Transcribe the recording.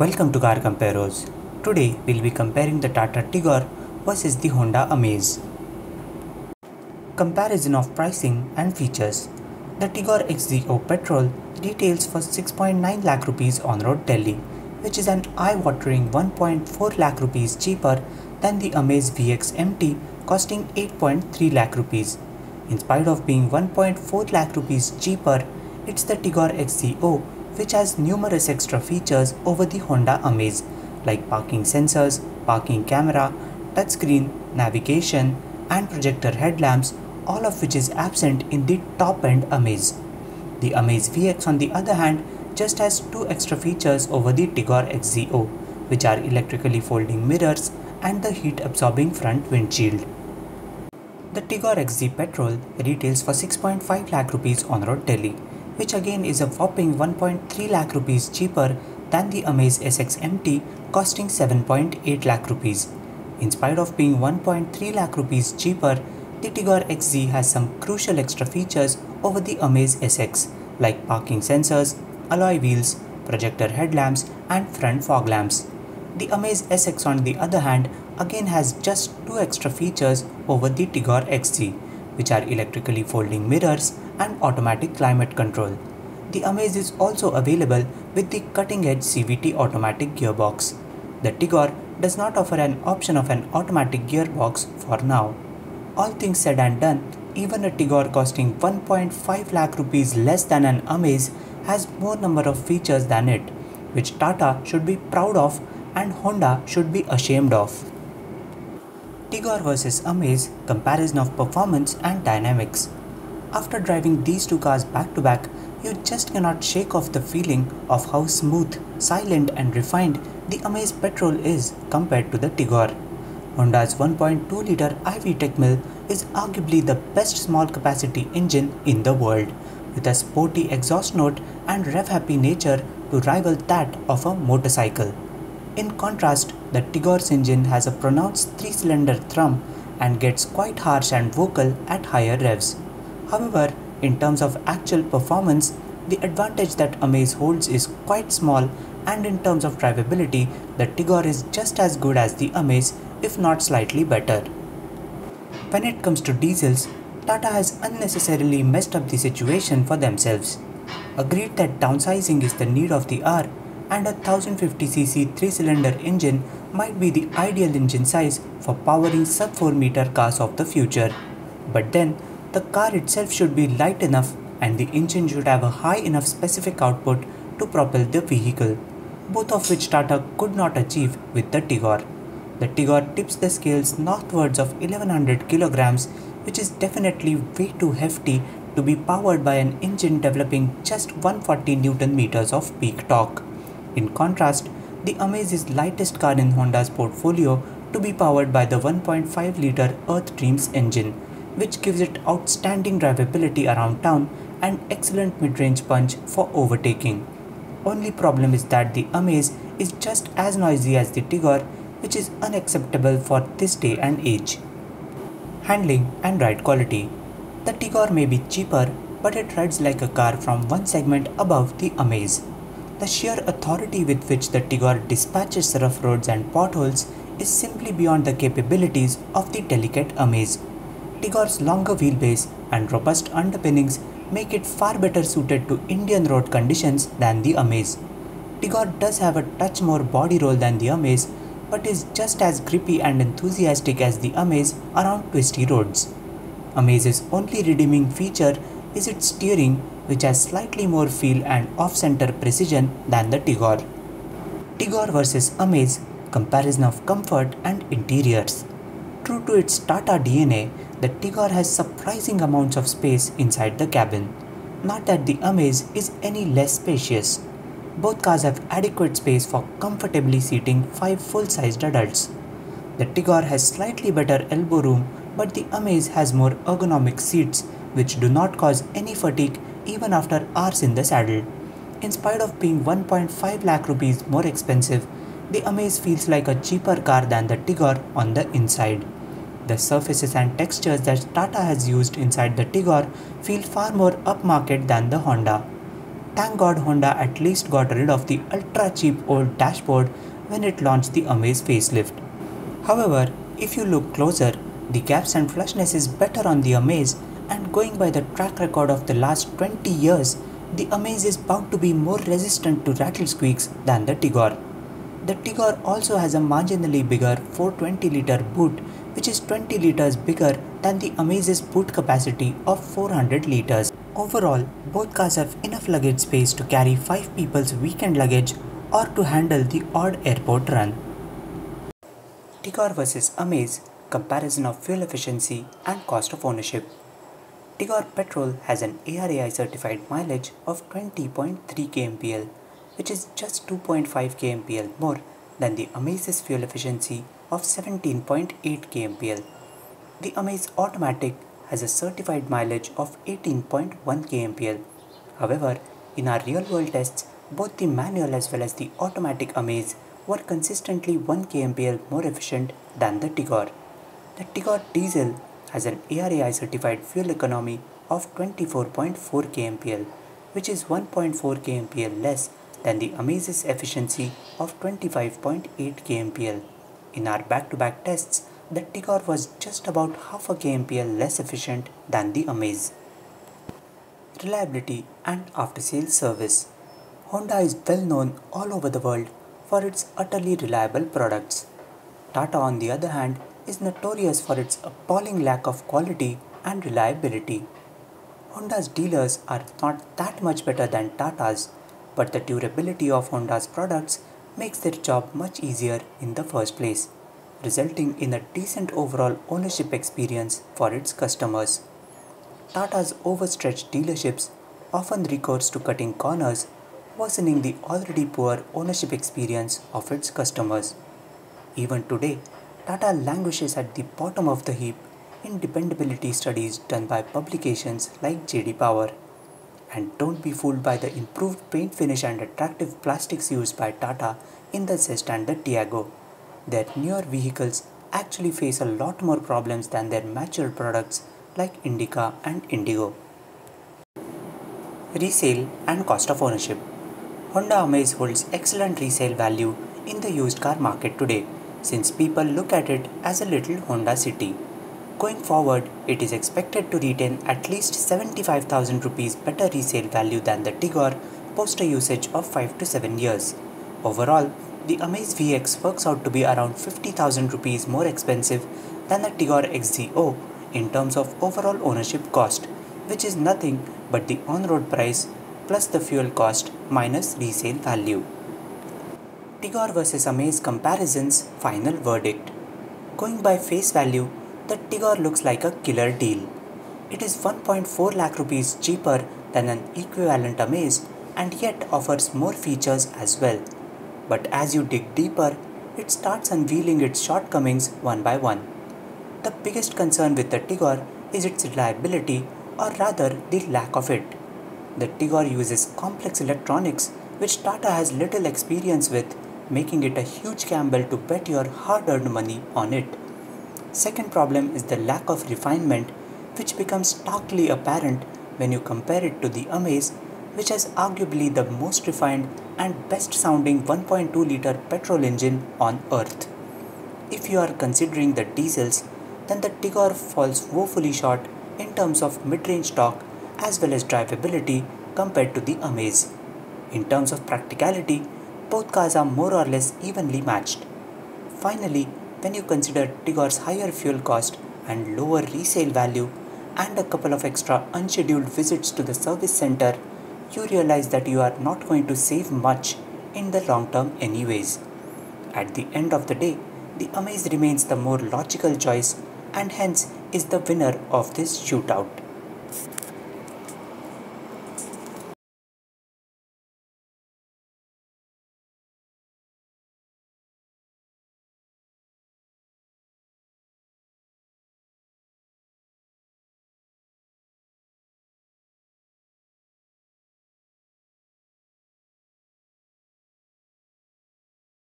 Welcome to CarComparos. Today we'll be comparing the Tata Tigor versus the Honda Amaze. Comparison of pricing and features. The Tigor XZO Petrol retails for 6.9 lakh rupees on road Delhi, which is an eye-watering 1.4 lakh rupees cheaper than the Amaze VX MT costing 8.3 lakh rupees. In spite of being 1.4 lakh rupees cheaper, it's the Tigor XZO which has numerous extra features over the Honda Amaze like parking sensors, parking camera, touchscreen, navigation and projector headlamps, all of which is absent in the top-end Amaze. The Amaze VX on the other hand just has two extra features over the Tigor XZO, which are electrically folding mirrors and the heat-absorbing front windshield. The Tigor XZ Petrol retails for 6.5 lakh rupees on road Delhi, which again is a whopping 1.3 lakh rupees cheaper than the Amaze SX MT costing 7.8 lakh rupees. In spite of being 1.3 lakh rupees cheaper, the Tigor XZ has some crucial extra features over the Amaze SX like parking sensors, alloy wheels, projector headlamps and front fog lamps. The Amaze SX on the other hand again has just two extra features over the Tigor XZ, which are electrically folding mirrors and automatic climate control. The Amaze is also available with the cutting-edge CVT automatic gearbox. The Tigor does not offer an option of an automatic gearbox for now. All things said and done, even a Tigor costing 1.5 lakh rupees less than an Amaze has more number of features than it, which Tata should be proud of and Honda should be ashamed of. Tigor vs Amaze comparison of performance and dynamics. After driving these two cars back to back, you just cannot shake off the feeling of how smooth, silent and refined the Amaze Petrol is compared to the Tigor. Honda's 1.2-litre iVTEC mill is arguably the best small capacity engine in the world, with a sporty exhaust note and rev-happy nature to rival that of a motorcycle. In contrast, the Tigor's engine has a pronounced 3-cylinder thrum and gets quite harsh and vocal at higher revs. However, in terms of actual performance, the advantage that Amaze holds is quite small, and in terms of drivability, the Tigor is just as good as the Amaze, if not slightly better. When it comes to diesels, Tata has unnecessarily messed up the situation for themselves. Agreed that downsizing is the need of the hour, and a 1050cc 3-cylinder engine might be the ideal engine size for powering sub 4-meter cars of the future. But then, the car itself should be light enough and the engine should have a high enough specific output to propel the vehicle, both of which Tata could not achieve with the Tigor. The Tigor tips the scales northwards of 1100 kilograms, which is definitely way too hefty to be powered by an engine developing just 140 Newton meters of peak torque. In contrast, the Amaze is lightest car in Honda's portfolio to be powered by the 1.5-litre Earth Dreams engine, which gives it outstanding drivability around town and excellent mid-range punch for overtaking. Only problem is that the Amaze is just as noisy as the Tigor, which is unacceptable for this day and age. Handling and ride quality. The Tigor may be cheaper, but it rides like a car from one segment above the Amaze. The sheer authority with which the Tigor dispatches rough roads and potholes is simply beyond the capabilities of the delicate Amaze. Tigor's longer wheelbase and robust underpinnings make it far better suited to Indian road conditions than the Amaze. Tigor does have a touch more body roll than the Amaze, but is just as grippy and enthusiastic as the Amaze around twisty roads. Amaze's only redeeming feature is its steering, which has slightly more feel and off-center precision than the Tigor. Tigor vs Amaze comparison of comfort and interiors. True to its Tata DNA, the Tigor has surprising amounts of space inside the cabin. Not that the Amaze is any less spacious. Both cars have adequate space for comfortably seating 5 full-sized adults. The Tigor has slightly better elbow room, but the Amaze has more ergonomic seats, which do not cause any fatigue even after hours in the saddle. In spite of being 1.5 lakh rupees more expensive, the Amaze feels like a cheaper car than the Tigor on the inside. The surfaces and textures that Tata has used inside the Tigor feel far more upmarket than the Honda. Thank God Honda at least got rid of the ultra cheap old dashboard when it launched the Amaze facelift. However, if you look closer, the gaps and flushness is better on the Amaze, and going by the track record of the last 20 years, the Amaze is bound to be more resistant to rattle squeaks than the Tigor. The Tigor also has a marginally bigger 420-liter boot, which is 20 liters bigger than the Amaze's boot capacity of 400 liters. Overall, both cars have enough luggage space to carry 5 people's weekend luggage or to handle the odd airport run. Tigor vs Amaze, comparison of fuel efficiency and cost of ownership. Tigor petrol has an ARAI certified mileage of 20.3 kmpl, which is just 2.5 kmpl more than the Amaze's fuel efficiency of 17.8 kmpl. The Amaze Automatic has a certified mileage of 18.1 kmpl. However, in our real-world tests, both the manual as well as the automatic Amaze were consistently 1 kmpl more efficient than the Tigor. The Tigor diesel has an ARAI certified fuel economy of 24.4 kmpl, which is 1.4 kmpl less than the Amaze's efficiency of 25.8 kmpl. In our back-to-back tests, the Tigor was just about half a kmpl less efficient than the Amaze. Reliability and after-sales service. Honda is well known all over the world for its utterly reliable products. Tata, on the other hand, is notorious for its appalling lack of quality and reliability. Honda's dealers are not that much better than Tata's, but the durability of Honda's products makes their job much easier in the first place, resulting in a decent overall ownership experience for its customers. Tata's overstretched dealerships often recourse to cutting corners, worsening the already poor ownership experience of its customers. Even today, Tata languishes at the bottom of the heap in dependability studies done by publications like JD Power. And don't be fooled by the improved paint finish and attractive plastics used by Tata in the Zest and the Tiago. Their newer vehicles actually face a lot more problems than their mature products like Indica and Indigo. Resale and cost of ownership. Honda Amaze holds excellent resale value in the used car market today, since people look at it as a little Honda City. Going forward, it is expected to retain at least 75,000 rupees better resale value than the Tigor post a usage of 5 to 7 years. Overall, the Amaze VX works out to be around 50,000 rupees more expensive than the Tigor XZO in terms of overall ownership cost, which is nothing but the on-road price plus the fuel cost minus resale value. Tigor vs Amaze comparison's final verdict. Going by face value, the Tigor looks like a killer deal. It is 1.4 lakh rupees cheaper than an equivalent Amaze and yet offers more features as well. But as you dig deeper, it starts unveiling its shortcomings one by one. The biggest concern with the Tigor is its reliability, or rather the lack of it. The Tigor uses complex electronics which Tata has little experience with, making it a huge gamble to bet your hard-earned money on it. Second problem is the lack of refinement, which becomes starkly apparent when you compare it to the Amaze, which has arguably the most refined and best sounding 1.2-liter petrol engine on earth. If you are considering the diesels, then the Tigor falls woefully short in terms of mid-range torque as well as drivability compared to the Amaze. In terms of practicality, both cars are more or less evenly matched. Finally, when you consider Tigor's higher fuel cost and lower resale value and a couple of extra unscheduled visits to the service center, you realize that you are not going to save much in the long term anyways. At the end of the day, the Amaze remains the more logical choice and hence is the winner of this shootout.